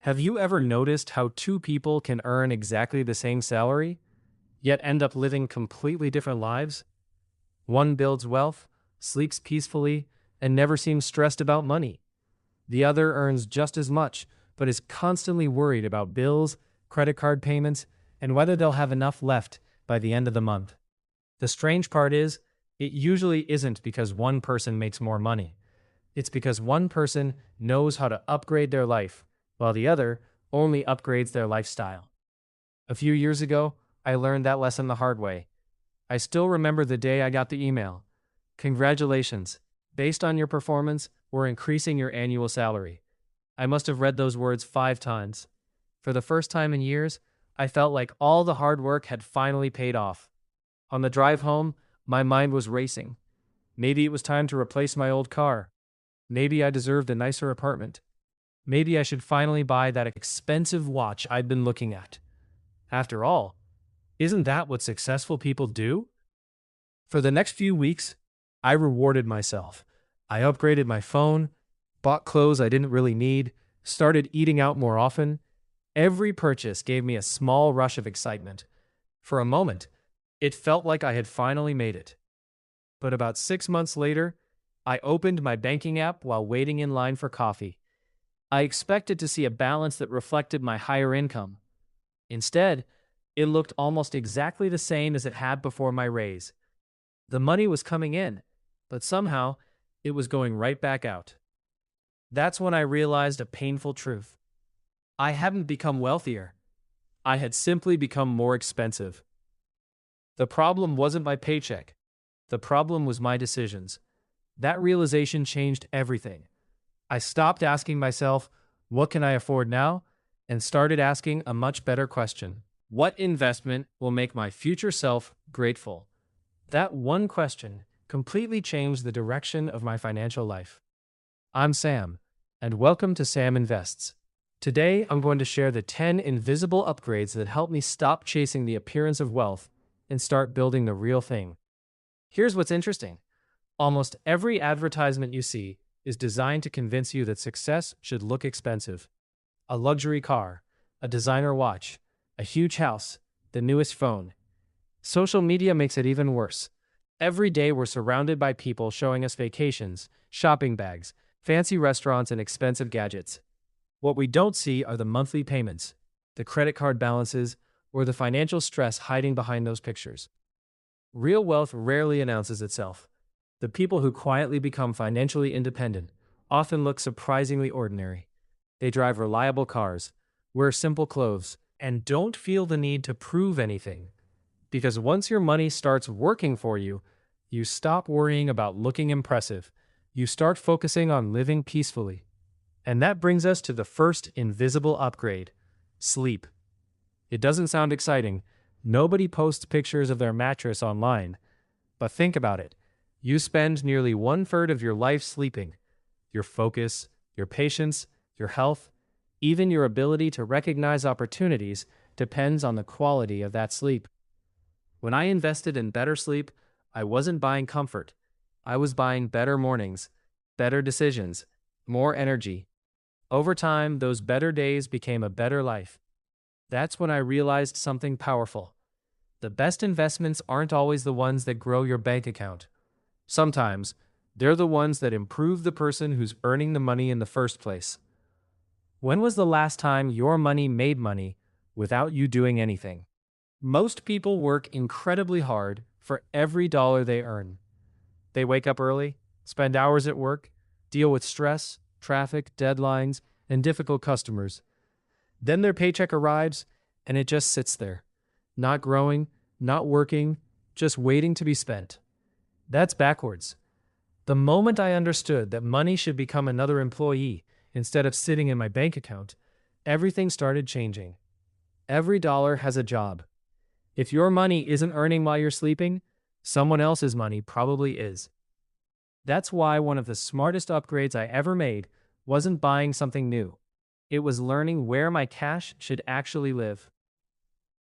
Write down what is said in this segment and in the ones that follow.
Have you ever noticed how two people can earn exactly the same salary, yet end up living completely different lives? One builds wealth, sleeps peacefully, and never seems stressed about money. The other earns just as much, but is constantly worried about bills, credit card payments, and whether they'll have enough left by the end of the month. The strange part is, it usually isn't because one person makes more money. It's because one person knows how to upgrade their life, while the other only upgrades their lifestyle. A few years ago, I learned that lesson the hard way. I still remember the day I got the email. Congratulations. Based on your performance, we're increasing your annual salary. I must have read those words 5 times. For the first time in years, I felt like all the hard work had finally paid off. On the drive home, my mind was racing. Maybe it was time to replace my old car. Maybe I deserved a nicer apartment. Maybe I should finally buy that expensive watch I'd been looking at. After all, isn't that what successful people do? For the next few weeks, I rewarded myself. I upgraded my phone, bought clothes I didn't really need, started eating out more often. Every purchase gave me a small rush of excitement. For a moment, it felt like I had finally made it. But about 6 months later, I opened my banking app while waiting in line for coffee. I expected to see a balance that reflected my higher income. Instead, it looked almost exactly the same as it had before my raise. The money was coming in, but somehow it was going right back out. That's when I realized a painful truth. I hadn't become wealthier. I had simply become more expensive. The problem wasn't my paycheck. The problem was my decisions. That realization changed everything. I stopped asking myself, what can I afford now? And started asking a much better question. What investment will make my future self grateful? That one question completely changed the direction of my financial life. I'm Sam, and welcome to Sam Invests. Today, I'm going to share the 10 invisible upgrades that help me stop chasing the appearance of wealth and start building the real thing. Here's what's interesting. Almost every advertisement you see is designed to convince you that success should look expensive. A luxury car, a designer watch, a huge house, the newest phone. Social media makes it even worse. Every day we're surrounded by people showing us vacations, shopping bags, fancy restaurants, and expensive gadgets. What we don't see are the monthly payments, the credit card balances, or the financial stress hiding behind those pictures. Real wealth rarely announces itself. The people who quietly become financially independent often look surprisingly ordinary. They drive reliable cars, wear simple clothes, and don't feel the need to prove anything. Because once your money starts working for you, you stop worrying about looking impressive. You start focusing on living peacefully. And that brings us to the first invisible upgrade: sleep. It doesn't sound exciting. Nobody posts pictures of their mattress online. But think about it. You spend nearly 1/3 of your life sleeping. Your focus, your patience, your health, even your ability to recognize opportunities depends on the quality of that sleep. When I invested in better sleep, I wasn't buying comfort. I was buying better mornings, better decisions, more energy. Over time, those better days became a better life. That's when I realized something powerful. The best investments aren't always the ones that grow your bank account. Sometimes, they're the ones that improve the person who's earning the money in the first place. When was the last time your money made money without you doing anything? Most people work incredibly hard for every dollar they earn. They wake up early, spend hours at work, deal with stress, traffic, deadlines, and difficult customers. Then their paycheck arrives, and it just sits there. Not growing, not working, just waiting to be spent. That's backwards. The moment I understood that money should become another employee instead of sitting in my bank account, everything started changing. Every dollar has a job. If your money isn't earning while you're sleeping, someone else's money probably is. That's why one of the smartest upgrades I ever made wasn't buying something new. It was learning where my cash should actually live.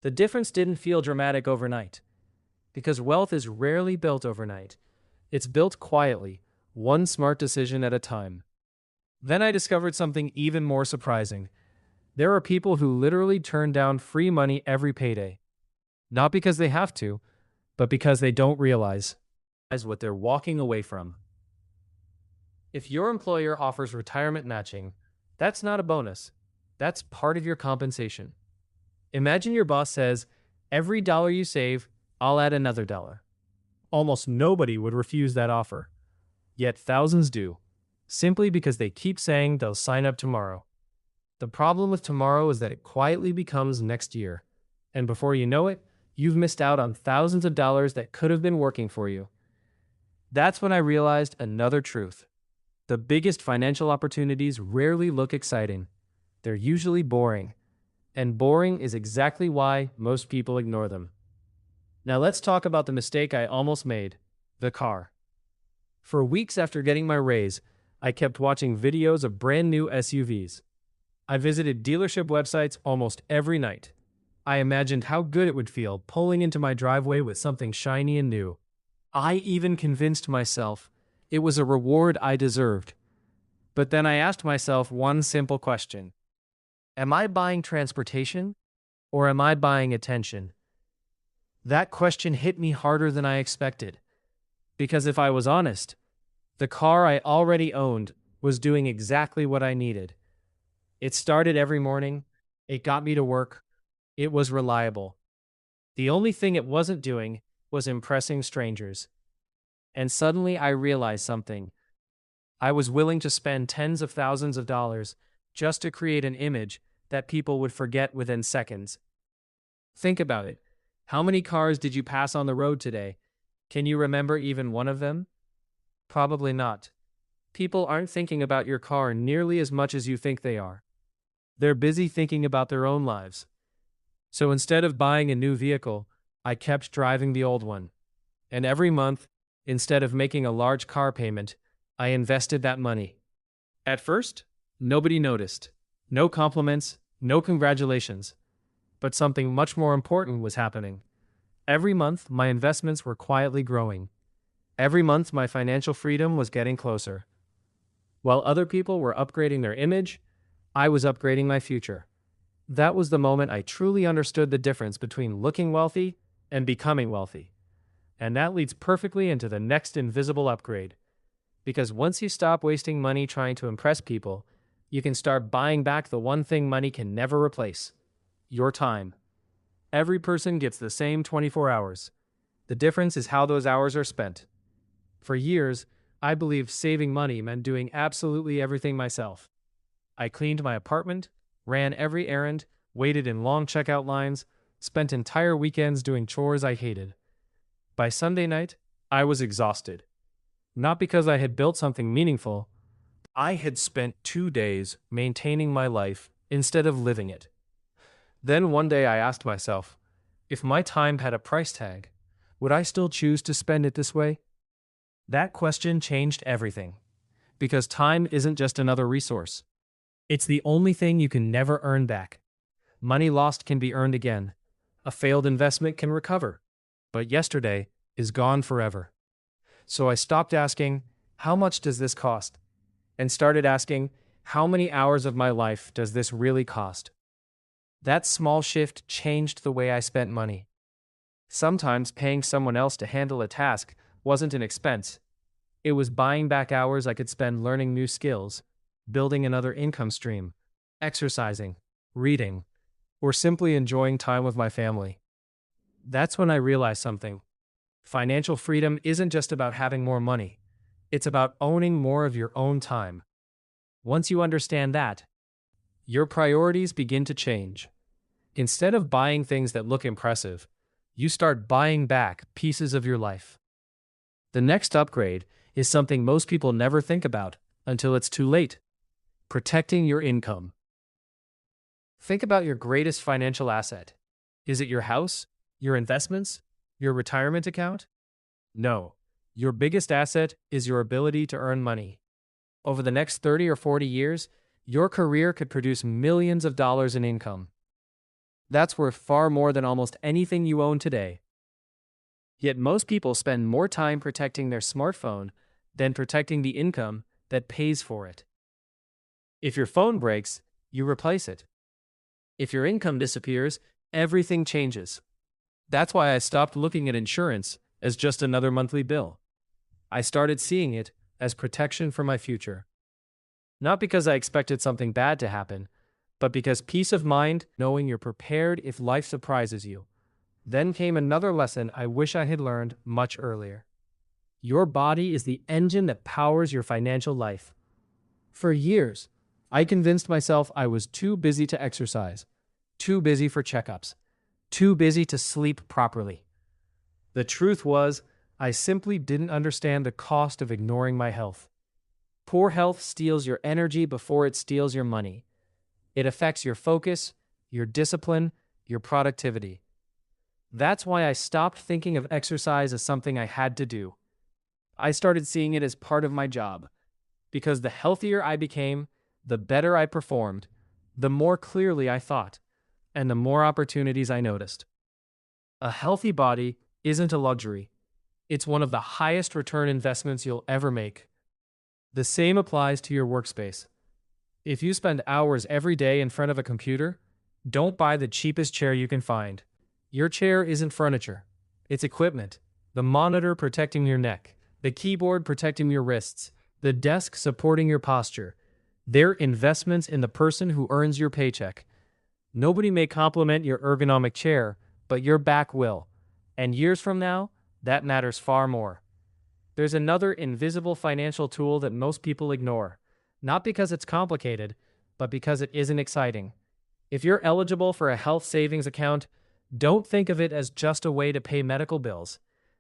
The difference didn't feel dramatic overnight, because wealth is rarely built overnight. It's built quietly, one smart decision at a time. Then I discovered something even more surprising. There are people who literally turn down free money every payday, not because they have to, but because they don't realize what they're walking away from. If your employer offers retirement matching, that's not a bonus. That's part of your compensation. Imagine your boss says, every dollar you save, I'll add another dollar. Almost nobody would refuse that offer. Yet thousands do, simply because they keep saying they'll sign up tomorrow. The problem with tomorrow is that it quietly becomes next year. And before you know it, you've missed out on thousands of dollars that could have been working for you. That's when I realized another truth. The biggest financial opportunities rarely look exciting. They're usually boring. And boring is exactly why most people ignore them. Now let's talk about the mistake I almost made, the car. For weeks after getting my raise, I kept watching videos of brand new SUVs. I visited dealership websites almost every night. I imagined how good it would feel pulling into my driveway with something shiny and new. I even convinced myself it was a reward I deserved. But then I asked myself one simple question. Am I buying transportation or am I buying attention? That question hit me harder than I expected. Because if I was honest, the car I already owned was doing exactly what I needed. It started every morning. It got me to work. It was reliable. The only thing it wasn't doing was impressing strangers. And suddenly I realized something. I was willing to spend tens of thousands of dollars just to create an image that people would forget within seconds. Think about it. How many cars did you pass on the road today? Can you remember even one of them? Probably not. People aren't thinking about your car nearly as much as you think they are. They're busy thinking about their own lives. So instead of buying a new vehicle, I kept driving the old one. And every month, instead of making a large car payment, I invested that money. At first, nobody noticed. No compliments, no congratulations. But something much more important was happening. Every month, my investments were quietly growing. Every month, my financial freedom was getting closer. While other people were upgrading their image, I was upgrading my future. That was the moment I truly understood the difference between looking wealthy and becoming wealthy. And that leads perfectly into the next invisible upgrade. Because once you stop wasting money trying to impress people, you can start buying back the one thing money can never replace: your time. Every person gets the same 24 hours. The difference is how those hours are spent. For years, I believed saving money meant doing absolutely everything myself. I cleaned my apartment, ran every errand, waited in long checkout lines, spent entire weekends doing chores I hated. By Sunday night, I was exhausted. Not because I had built something meaningful. I had spent 2 days maintaining my life instead of living it. Then one day I asked myself, if my time had a price tag, would I still choose to spend it this way? That question changed everything. Because time isn't just another resource. It's the only thing you can never earn back. Money lost can be earned again. A failed investment can recover. But yesterday is gone forever. So I stopped asking, how much does this cost? And started asking, how many hours of my life does this really cost? That small shift changed the way I spent money. Sometimes paying someone else to handle a task wasn't an expense. It was buying back hours I could spend learning new skills, building another income stream, exercising, reading, or simply enjoying time with my family. That's when I realized something. Financial freedom isn't just about having more money. It's about owning more of your own time. Once you understand that, your priorities begin to change. Instead of buying things that look impressive, you start buying back pieces of your life. The next upgrade is something most people never think about until it's too late: protecting your income. Think about your greatest financial asset. Is it your house, your investments, your retirement account? No. Your biggest asset is your ability to earn money. Over the next 30 or 40 years, your career could produce millions of dollars in income. That's worth far more than almost anything you own today. Yet most people spend more time protecting their smartphone than protecting the income that pays for it. If your phone breaks, you replace it. If your income disappears, everything changes. That's why I stopped looking at insurance as just another monthly bill. I started seeing it as protection for my future. Not because I expected something bad to happen, but because peace of mind, knowing you're prepared if life surprises you. Then came another lesson I wish I had learned much earlier. Your body is the engine that powers your financial life. For years, I convinced myself I was too busy to exercise, too busy for checkups, too busy to sleep properly. The truth was, I simply didn't understand the cost of ignoring my health. Poor health steals your energy before it steals your money. It affects your focus, your discipline, your productivity. That's why I stopped thinking of exercise as something I had to do. I started seeing it as part of my job, because the healthier I became, the better I performed, the more clearly I thought, and the more opportunities I noticed. A healthy body isn't a luxury. It's one of the highest return investments you'll ever make. The same applies to your workspace. If you spend hours every day in front of a computer, don't buy the cheapest chair you can find. Your chair isn't furniture. It's equipment. The monitor protecting your neck, the keyboard protecting your wrists, the desk supporting your posture. They're investments in the person who earns your paycheck. Nobody may compliment your ergonomic chair, but your back will. And years from now, that matters far more. There's another invisible financial tool that most people ignore, not because it's complicated, but because it isn't exciting. If you're eligible for a health savings account, don't think of it as just a way to pay medical bills.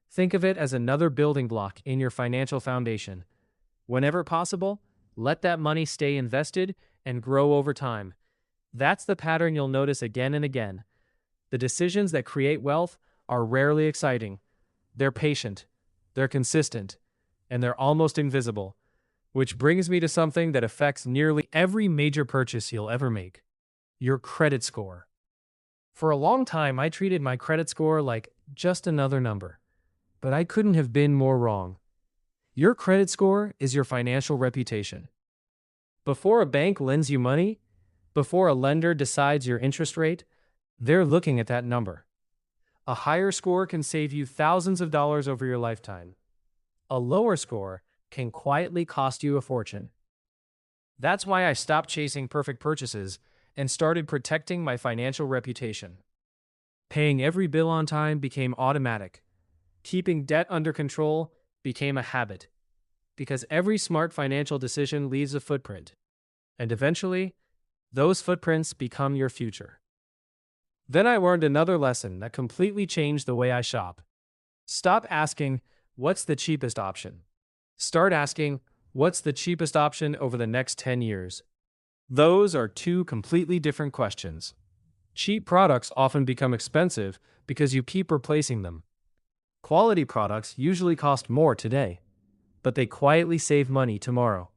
Think of it as another building block in your financial foundation. Whenever possible, let that money stay invested and grow over time. That's the pattern you'll notice again and again. The decisions that create wealth are rarely exciting. They're patient, they're consistent, and they're almost invisible. Which brings me to something that affects nearly every major purchase you'll ever make: your credit score. For a long time, I treated my credit score like just another number. But I couldn't have been more wrong. Your credit score is your financial reputation. Before a bank lends you money, before a lender decides your interest rate, they're looking at that number. A higher score can save you thousands of dollars over your lifetime. A lower score can quietly cost you a fortune. That's why I stopped chasing perfect purchases and started protecting my financial reputation. Paying every bill on time became automatic. Keeping debt under control became a habit. Because every smart financial decision leaves a footprint. And eventually, those footprints become your future. Then I learned another lesson that completely changed the way I shop. Stop asking, what's the cheapest option? Start asking, what's the cheapest option over the next 10 years? Those are two completely different questions. Cheap products often become expensive because you keep replacing them. Quality products usually cost more today, but they quietly save money tomorrow.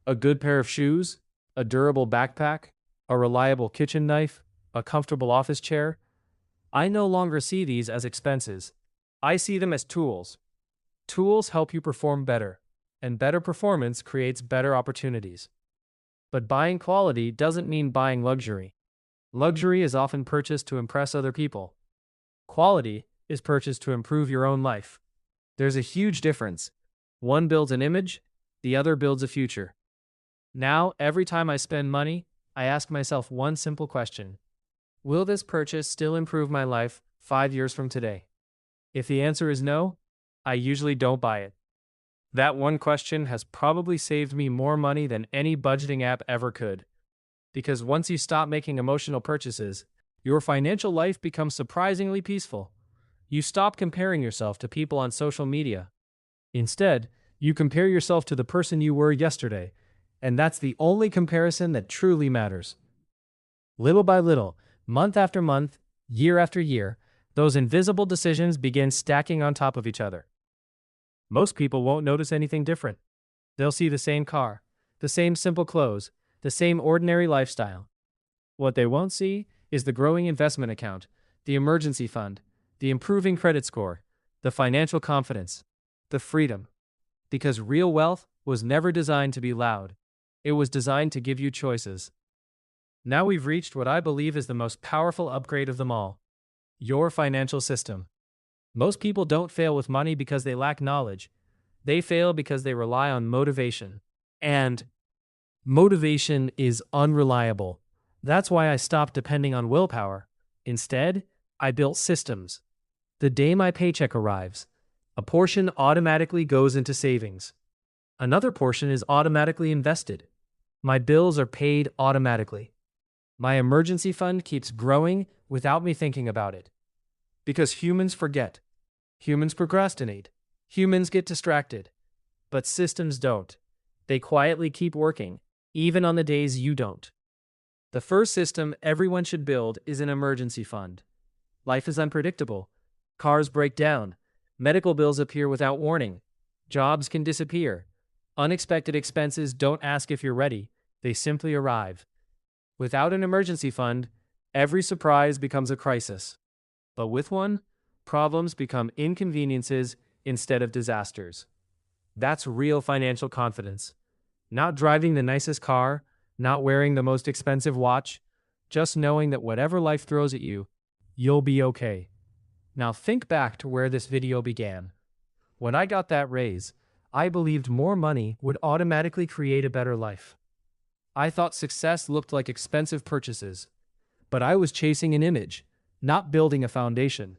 A good pair of shoes, a durable backpack, a reliable kitchen knife, a comfortable office chair. I no longer see these as expenses. I see them as tools. Tools help you perform better, and better performance creates better opportunities. But buying quality doesn't mean buying luxury. Luxury is often purchased to impress other people. Quality is purchased to improve your own life. There's a huge difference. One builds an image, the other builds a future. Now, every time I spend money, I ask myself one simple question. Will this purchase still improve my life 5 years from today? If the answer is no, I usually don't buy it. That one question has probably saved me more money than any budgeting app ever could. Because once you stop making emotional purchases, your financial life becomes surprisingly peaceful. You stop comparing yourself to people on social media. Instead, you compare yourself to the person you were yesterday, and that's the only comparison that truly matters. Little by little, month after month, year after year, those invisible decisions begin stacking on top of each other. Most people won't notice anything different. They'll see the same car, the same simple clothes, the same ordinary lifestyle. What they won't see is the growing investment account, the emergency fund, the improving credit score, the financial confidence, the freedom. Because real wealth was never designed to be loud. It was designed to give you choices. Now we've reached what I believe is the most powerful upgrade of them all: your financial system. Most people don't fail with money because they lack knowledge. They fail because they rely on motivation. And motivation is unreliable. That's why I stopped depending on willpower. Instead, I built systems. The day my paycheck arrives, a portion automatically goes into savings. Another portion is automatically invested. My bills are paid automatically. My emergency fund keeps growing without me thinking about it. Because humans forget. Humans procrastinate. Humans get distracted. But systems don't. They quietly keep working, even on the days you don't. The first system everyone should build is an emergency fund. Life is unpredictable. Cars break down. Medical bills appear without warning. Jobs can disappear. Unexpected expenses don't ask if you're ready. They simply arrive. Without an emergency fund, every surprise becomes a crisis. But with one, problems become inconveniences instead of disasters. That's real financial confidence. Not driving the nicest car, not wearing the most expensive watch, just knowing that whatever life throws at you, you'll be okay. Now think back to where this video began. When I got that raise, I believed more money would automatically create a better life. I thought success looked like expensive purchases, but I was chasing an image, not building a foundation.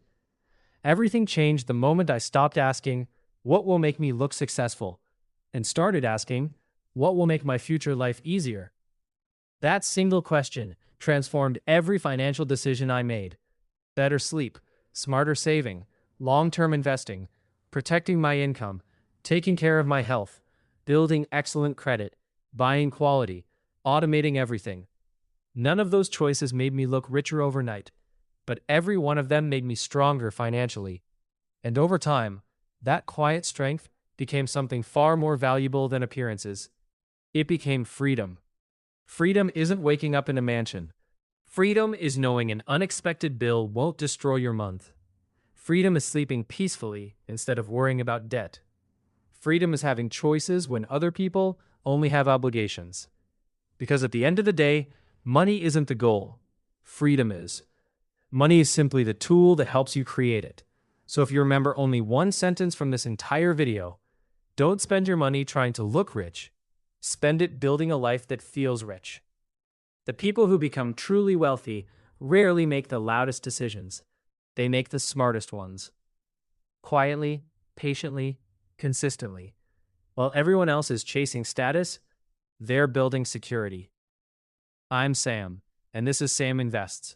Everything changed the moment I stopped asking, what will make me look successful, and started asking, what will make my future life easier? That single question transformed every financial decision I made. Better sleep, smarter saving, long-term investing, protecting my income, taking care of my health, building excellent credit, buying quality, automating everything. None of those choices made me look richer overnight, but every one of them made me stronger financially. And over time, that quiet strength became something far more valuable than appearances. It became freedom. Freedom isn't waking up in a mansion. Freedom is knowing an unexpected bill won't destroy your month. Freedom is sleeping peacefully instead of worrying about debt. Freedom is having choices when other people only have obligations. Because at the end of the day, money isn't the goal. Freedom is. Money is simply the tool that helps you create it. So if you remember only one sentence from this entire video, don't spend your money trying to look rich. Spend it building a life that feels rich. The people who become truly wealthy rarely make the loudest decisions. They make the smartest ones. Quietly, patiently, consistently. While everyone else is chasing status, they're building security. I'm Sam, and this is Sam Invests.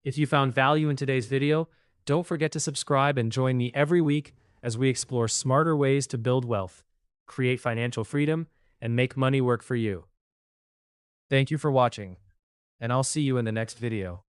If you found value in today's video, don't forget to subscribe and join me every week as we explore smarter ways to build wealth, create financial freedom, and make money work for you. Thank you for watching, and I'll see you in the next video.